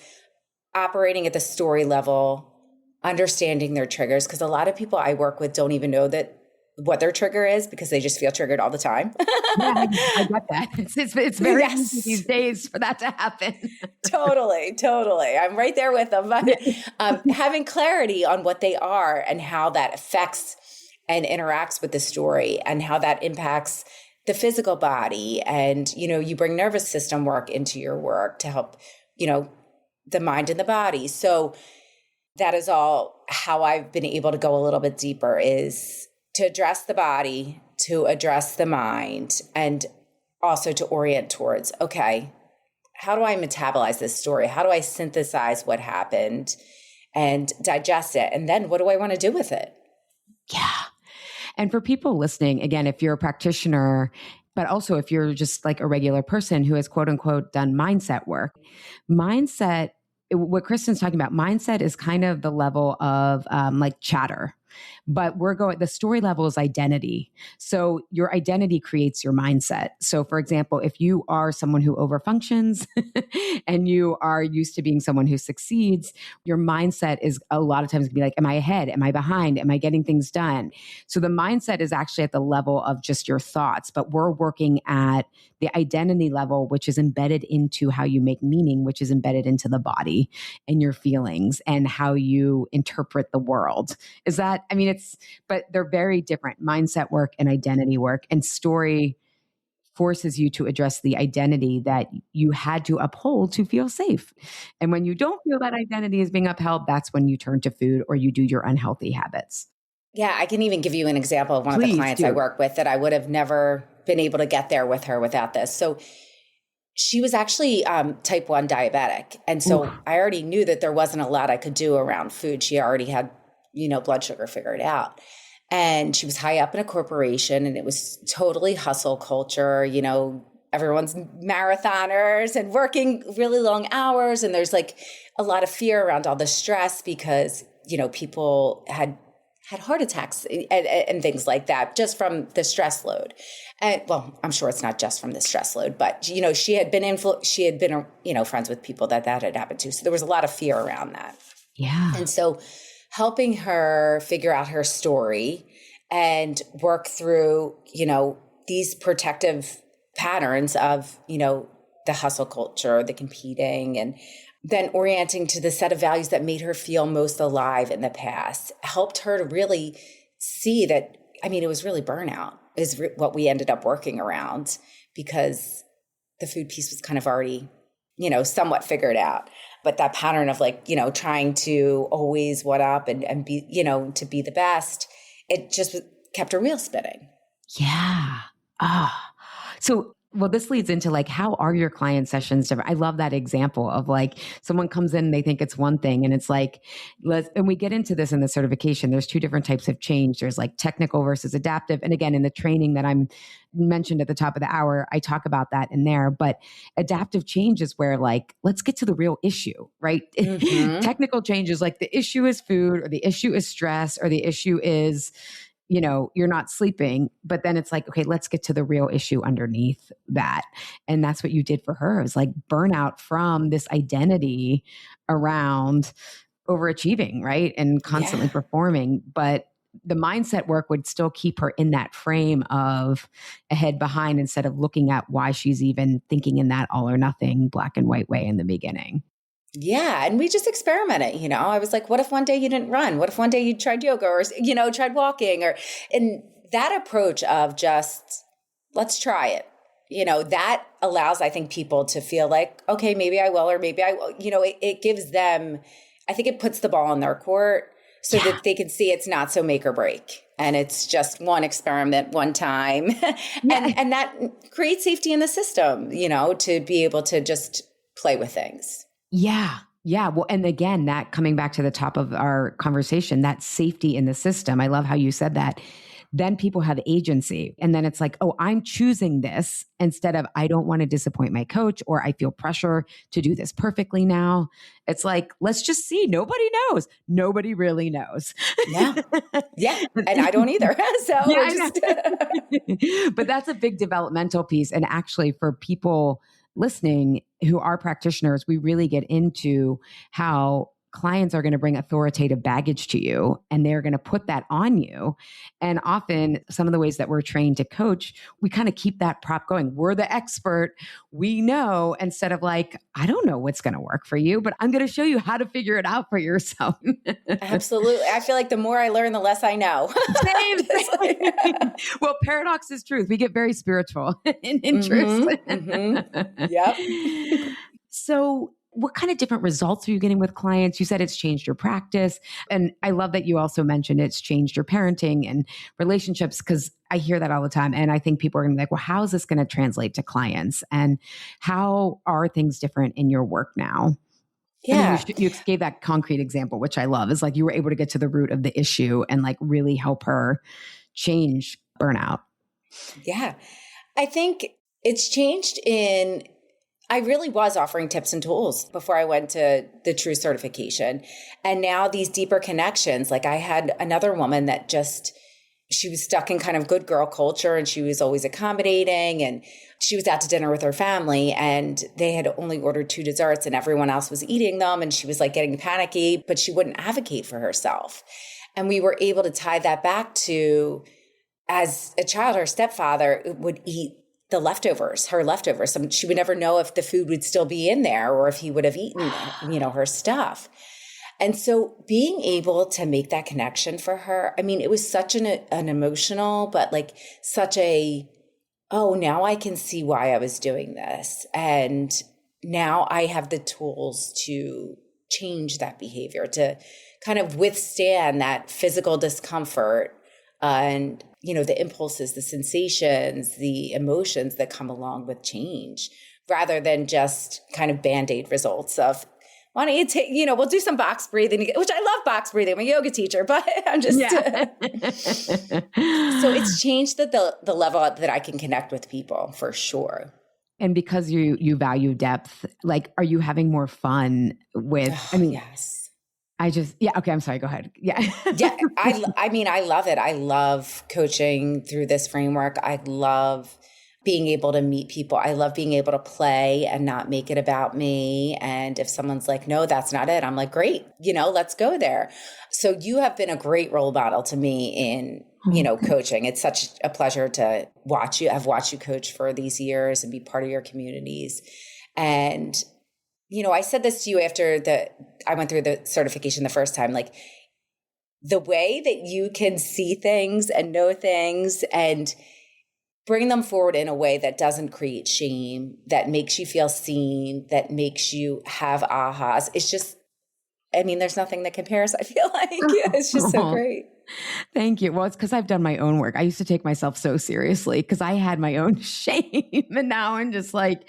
Speaker 2: operating at the story level, understanding their triggers, because a lot of people I work with don't even know what their trigger is because they just feel triggered all the time.
Speaker 1: Yeah, I get that. It's very easy these days for that to happen.
Speaker 2: Totally. I'm right there with them. But having clarity on what they are and how that affects and interacts with the story and how that impacts the physical body. And, you bring nervous system work into your work to help, the mind and the body. So that is all how I've been able to go a little bit deeper, is to address the body, to address the mind, and also to orient towards, okay, how do I metabolize this story? How do I synthesize what happened and digest it? And then what do I want to do with it?
Speaker 1: Yeah. And for people listening, again, if you're a practitioner, but also if you're just like a regular person who has quote unquote done mindset work, what Kristen's talking about, mindset is kind of the level of like chatter. But the story level is identity. So your identity creates your mindset. So for example, if you are someone who overfunctions and you are used to being someone who succeeds, your mindset is a lot of times going to be like, am I ahead? Am I behind? Am I getting things done? So the mindset is actually at the level of just your thoughts, but we're working at the identity level, which is embedded into how you make meaning, which is embedded into the body and your feelings and how you interpret the world. But they're very different. Mindset work and identity work and story forces you to address the identity that you had to uphold to feel safe. And when you don't feel that identity is being upheld, that's when you turn to food or you do your unhealthy habits.
Speaker 2: Yeah, I can even give you an example of one of the
Speaker 1: Please
Speaker 2: clients
Speaker 1: do.
Speaker 2: I work with that I would have never been able to get there with her without this. So she was actually type 1 diabetic. And so
Speaker 1: Ooh.
Speaker 2: I already knew that there wasn't a lot I could do around food. She already had, blood sugar figured out. And she was high up in a corporation and it was totally hustle culture, everyone's marathoners and working really long hours. And there's like a lot of fear around all the stress because, people had heart attacks and things like that just from the stress load. And well, I'm sure it's not just from the stress load, but she had been friends with people that had happened to. So there was a lot of fear around that.
Speaker 1: Yeah.
Speaker 2: And so helping her figure out her story and work through, these protective patterns of, the hustle culture, the competing, and then orienting to the set of values that made her feel most alive in the past helped her to really see that, it was really burnout is what we ended up working around because the food piece was kind of already, somewhat figured out. But that pattern of trying to always one up and be, to be the best, it just kept her wheel spinning.
Speaker 1: Yeah. So, well, this leads into how are your client sessions different? I love that example of someone comes in and they think it's one thing and it's and we get into this in the certification. There's two different types of change. There's technical versus adaptive. And again, in the training that I'm mentioned at the top of the hour, I talk about that in there, but adaptive change is where let's get to the real issue, right? Mm-hmm. Technical change is the issue is food or the issue is stress or the issue is you're not sleeping, but then it's okay, let's get to the real issue underneath that. And that's what you did for her. It was burnout from this identity around overachieving, right? And constantly performing. But the mindset work would still keep her in that frame of ahead behind instead of looking at why she's even thinking in that all or nothing black and white way in the beginning.
Speaker 2: Yeah. And we just experimented, I was what if one day you didn't run? What if one day you tried yoga or, tried walking and that approach of just, let's try it, that allows, I think, people to feel okay, maybe I will, or maybe I will, it gives them, I think it puts the ball in their court so that they can see it's not so make or break. And it's just one experiment, one time. and that creates safety in the system, to be able to just play with things.
Speaker 1: Yeah. Yeah. Well, and again, that coming back to the top of our conversation, that safety in the system. I love how you said that. Then people have agency. And then it's oh, I'm choosing this instead of I don't want to disappoint my coach or I feel pressure to do this perfectly now. It's let's just see. Nobody knows. Nobody really knows.
Speaker 2: Yeah. Yeah. And I don't either. So
Speaker 1: but that's a big developmental piece. And actually for people listening who are practitioners, we really get into how clients are going to bring authoritative baggage to you and they're going to put that on you. And often some of the ways that we're trained to coach, we kind of keep that prop going. We're the expert. We know, instead of I don't know what's going to work for you, but I'm going to show you how to figure it out for yourself.
Speaker 2: Absolutely. I feel the more I learn, the less I know.
Speaker 1: Same. Well, paradox is truth. We get very spiritual in truth.
Speaker 2: Mm-hmm. Yep.
Speaker 1: So what kind of different results are you getting with clients? You said it's changed your practice. And I love that you also mentioned it's changed your parenting and relationships, because I hear that all the time. And I think people are going to be well, how is this going to translate to clients? And how are things different in your work now?
Speaker 2: Yeah.
Speaker 1: You gave that concrete example, which I love, is you were able to get to the root of the issue and really help her change burnout.
Speaker 2: Yeah. I think it's changed I really was offering tips and tools before I went to the Truce certification. And now these deeper connections, I had another woman that she was stuck in kind of good girl culture and she was always accommodating, and she was out to dinner with her family and they had only ordered 2 desserts and everyone else was eating them. And she was getting panicky, but she wouldn't advocate for herself. And we were able to tie that back to, as a child, her stepfather would eat her leftovers. She would never know if the food would still be in there or if he would have eaten, her stuff. And so being able to make that connection for her, it was such an emotional, but such a oh, now I can see why I was doing this. And now I have the tools to change that behavior, to kind of withstand that physical discomfort and, the impulses, the sensations, the emotions that come along with change, rather than just kind of Band-Aid results of, why don't you take, we'll do some box breathing, which I love box breathing. I'm a yoga teacher, but I'm just, so it's changed the level that I can connect with people for sure.
Speaker 1: And because you value depth, like, are you having more fun with,
Speaker 2: Yes.
Speaker 1: Okay, I'm sorry. Go ahead. Yeah.
Speaker 2: Yeah. I love it. I love coaching through this framework. I love being able to meet people. I love being able to play and not make it about me. And if someone's like, no, that's not it, I'm like, great, let's go there. So you have been a great role model to me in, coaching. It's such a pleasure to watch you. I've watched you coach for these years and be part of your communities. And, I said this to you after I went through the certification the first time, like the way that you can see things and know things and bring them forward in a way that doesn't create shame, that makes you feel seen, that makes you have ahas. It's just, there's nothing that compares, I feel like. It's just so great.
Speaker 1: Thank you. Well, it's because I've done my own work. I used to take myself so seriously because I had my own shame. And now I'm just like,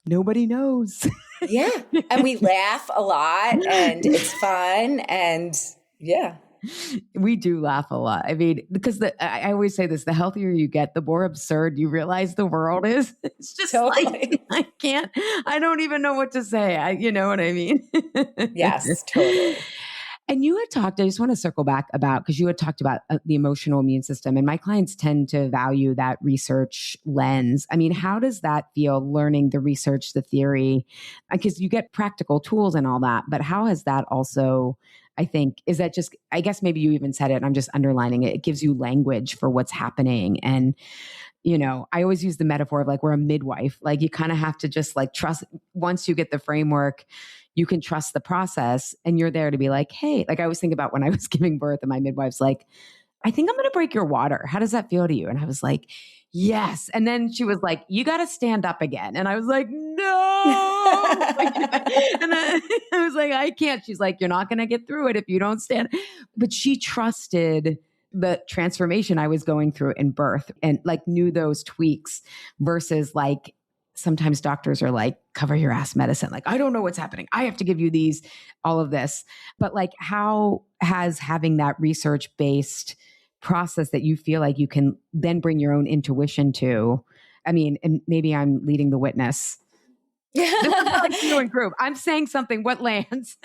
Speaker 1: nobody knows.
Speaker 2: Yeah. And we laugh a lot and it's fun. And yeah.
Speaker 1: We do laugh a lot. Because I always say this, the healthier you get, the more absurd you realize the world is. It's just
Speaker 2: totally.
Speaker 1: like, I don't even know what to say. You know what I mean?
Speaker 2: Yes, totally.
Speaker 1: And you had talked, I just want to circle back because you had talked about the emotional immune system, and my clients tend to value that research lens. How does that feel, learning the research, the theory? Because you get practical tools and all that, but how has that also, I think, is that just, I guess maybe you even said it and I'm just underlining it. It gives you language for what's happening. And, I always use the metaphor of like, we're a midwife. Like you kind of have to just like trust, once you get the framework, you can trust the process and you're there to be like, hey, like I always think about when I was giving birth and my midwife's like, I think I'm going to break your water. How does that feel to you? And I was like, yes. And then she was like, you got to stand up again. And I was like, no. And I was like, I can't. She's like, you're not going to get through it if you don't stand. But she trusted the transformation I was going through in birth and like knew those tweaks versus like, sometimes doctors are like, cover your ass medicine. Like, I don't know what's happening. I have to give you all of this. But like, how has having that research-based process that you feel like you can then bring your own intuition to, and maybe I'm leading the witness. This is like doing group. I'm saying something, what lands?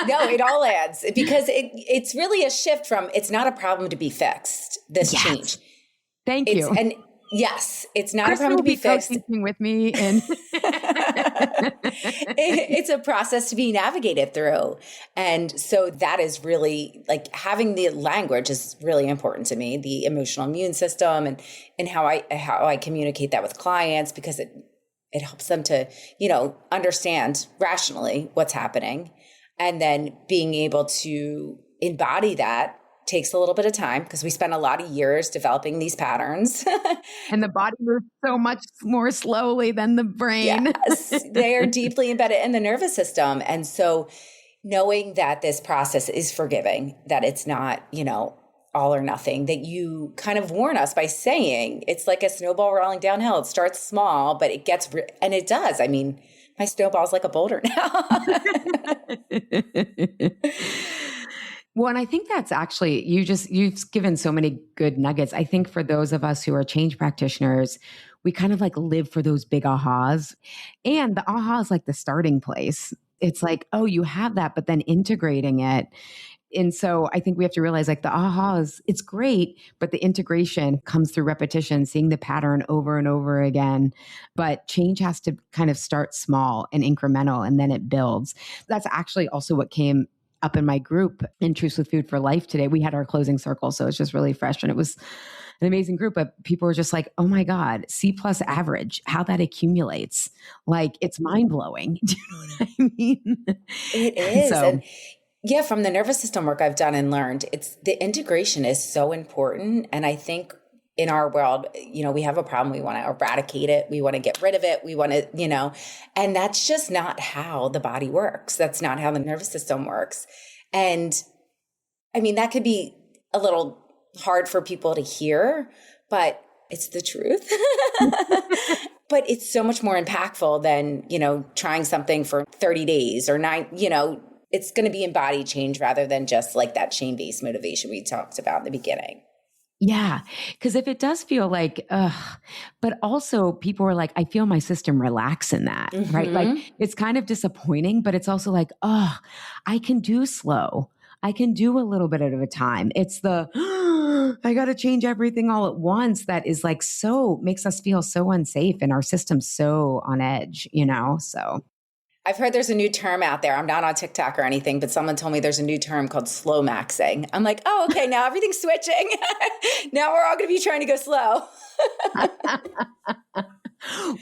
Speaker 2: No, it all lands because it's really a shift from, it's not a problem to be fixed, this change.
Speaker 1: Thank you.
Speaker 2: And yes, it's not
Speaker 1: Kristen
Speaker 2: a problem to be fixed.
Speaker 1: With me, and
Speaker 2: it's a process to be navigated through. And so that is really like having the language is really important to me, the emotional immune system and how I communicate that with clients, because it helps them to, understand rationally what's happening. And then being able to embody that takes a little bit of time because we spend a lot of years developing these patterns.
Speaker 1: And the body moves so much more slowly than the brain.
Speaker 2: Yes, they are deeply embedded in the nervous system. And so knowing that this process is forgiving, that it's not, all or nothing, that you kind of warn us by saying it's like a snowball rolling downhill. It starts small, but it gets, and it does. My snowball's like a boulder now.
Speaker 1: Well, and I think that's actually, you've given so many good nuggets. I think for those of us who are change practitioners, we kind of like live for those big ahas. And the aha is like the starting place. It's like, oh, you have that, but then integrating it. And so I think we have to realize like the ahas, it's great, but the integration comes through repetition, seeing the pattern over and over again. But change has to kind of start small and incremental, and then it builds. That's actually also what came up in my group in Truce with Food for Life today. We had our closing circle, so it's just really fresh. And it was an amazing group, but people were just like, oh my God, C+ average, how that accumulates. Like, it's mind blowing. Do you know what I mean?
Speaker 2: It is. And yeah, from the nervous system work I've done and learned, it's the integration is so important. And I think in our world, we have a problem. We want to eradicate it. We want to get rid of it. We want to, and that's just not how the body works. That's not how the nervous system works. And I mean, that could be a little hard for people to hear, but it's the truth. But it's so much more impactful than, trying something for 30 days or 9, it's going to be embodied change rather than just like that shame-based motivation we talked about in the beginning.
Speaker 1: Yeah. Because if it does feel like, but also people are like, I feel my system relax in that, right? Like it's kind of disappointing, but it's also like, I can do slow. I can do a little bit at a time. It's the, I got to change everything all at once. That is like, makes us feel so unsafe and our system's so on edge, so.
Speaker 2: I've heard there's a new term out there. I'm not on TikTok or anything, but someone told me there's a new term called slow maxing. I'm like, oh, okay, now everything's switching. Now we're all going to be trying to go slow.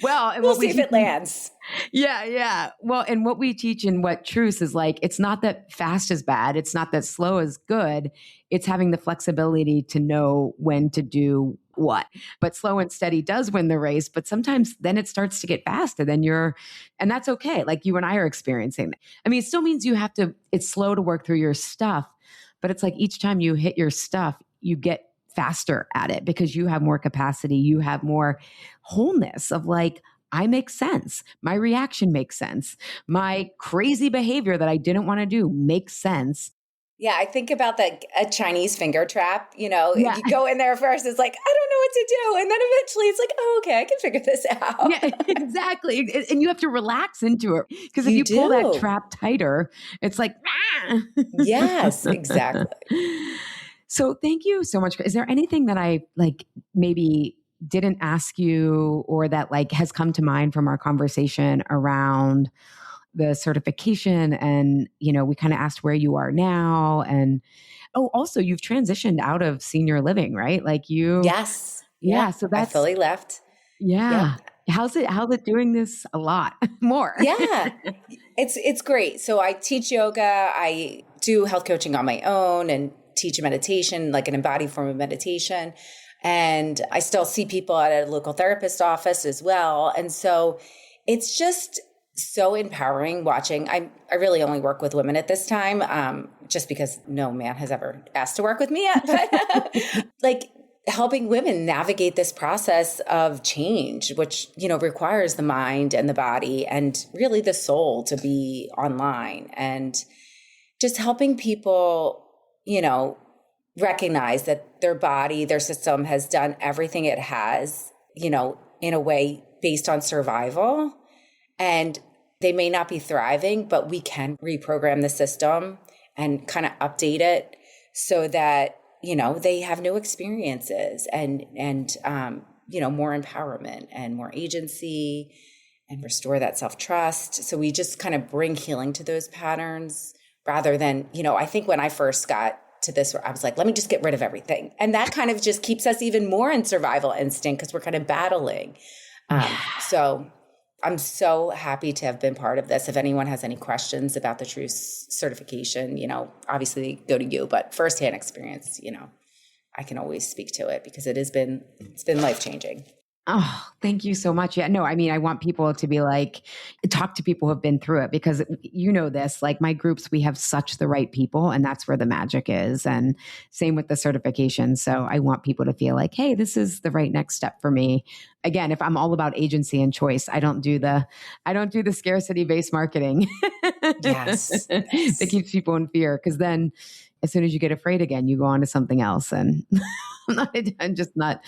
Speaker 1: Well, and
Speaker 2: we'll see if it lands.
Speaker 1: Yeah. Well, and what we teach in what Truce is like, it's not that fast is bad. It's not that slow is good. It's having the flexibility to know when to do what. But slow and steady does win the race. But sometimes then it starts to get fast and and that's okay. Like you and I are experiencing that. I mean, it still means it's slow to work through your stuff, but it's like each time you hit your stuff, you get faster at it because you have more capacity. You have more wholeness of like, I make sense. My reaction makes sense. My crazy behavior that I didn't want to do makes sense.
Speaker 2: Yeah, I think about a Chinese finger trap.
Speaker 1: Yeah.
Speaker 2: If you go in there first, it's like, I don't know what to do. And then eventually it's like, oh, okay, I can figure this out.
Speaker 1: Yeah, exactly. And you have to relax into it. Because if you pull that trap tighter, it's like,
Speaker 2: Yes, exactly.
Speaker 1: So thank you so much. Is there anything that I like maybe didn't ask you or that like has come to mind from our conversation around the certification? And, we kind of asked where you are now. And, also you've transitioned out of senior living, right? Like you.
Speaker 2: Yes.
Speaker 1: Yeah. So that's
Speaker 2: I fully left.
Speaker 1: Yeah. Yep. How's it doing this a lot more?
Speaker 2: Yeah, it's great. So I teach yoga. I do health coaching on my own and teach meditation, like an embodied form of meditation. And I still see people at a local therapist office as well. And so it's just so empowering watching. I really only work with women at this time, just because no man has ever asked to work with me yet. But like helping women navigate this process of change, which, requires the mind and the body and really the soul to be online, and just helping people, recognize that their body, their system has done everything it has, in a way based on survival. And they may not be thriving, but we can reprogram the system and kind of update it so that, they have new experiences and more empowerment and more agency and restore that self-trust. So we just kind of bring healing to those patterns rather than, I think when I first got to this, I was like, let me just get rid of everything. And that kind of just keeps us even more in survival instinct because we're kind of battling. So I'm so happy to have been part of this. If anyone has any questions about the Truce certification, obviously go to you, but firsthand experience, I can always speak to it because it's been life-changing.
Speaker 1: Oh, thank you so much. Yeah, no, I mean, I want people to be like, talk to people who have been through it because this, like my groups, we have such the right people and that's where the magic is. And same with the certification. So I want people to feel like, hey, this is the right next step for me. Again, if I'm all about agency and choice, I don't do the scarcity-based marketing.
Speaker 2: Yes.
Speaker 1: That keeps people in fear. Because then as soon as you get afraid again, you go on to something else. And I'm just not...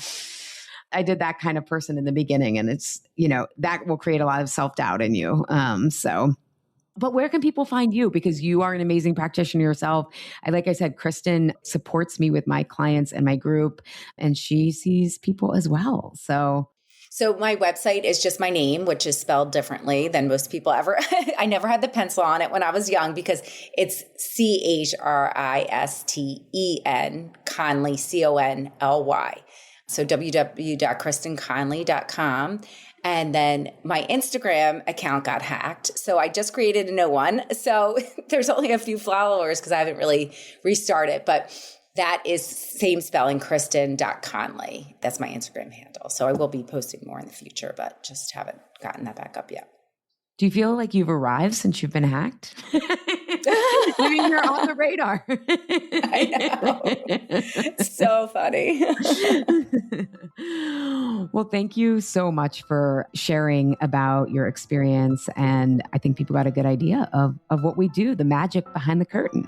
Speaker 1: I did that kind of person in the beginning, and it's, that will create a lot of self-doubt in you. But where can people find you? Because you are an amazing practitioner yourself. Like I said, Christen supports me with my clients and my group, and she sees people as well. So
Speaker 2: my website is just my name, which is spelled differently than most people ever. I never had the pencil on it when I was young because it's Christen, Conly, Conly. So www.christenconly.com. And then my Instagram account got hacked. So I just created a new one. So there's only a few followers because I haven't really restarted. But That is same spelling, Christen.Conly. That's my Instagram handle. So I will be posting more in the future, but just haven't gotten that back up yet.
Speaker 1: Do you feel like you've arrived since you've been hacked? I mean, you're on the radar.
Speaker 2: I know. So funny.
Speaker 1: Well, thank you so much for sharing about your experience. And I think people got a good idea of what we do, the magic behind the curtain.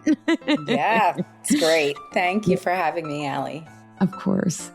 Speaker 2: Yeah, it's great. Thank you for having me, Allie.
Speaker 1: Of course.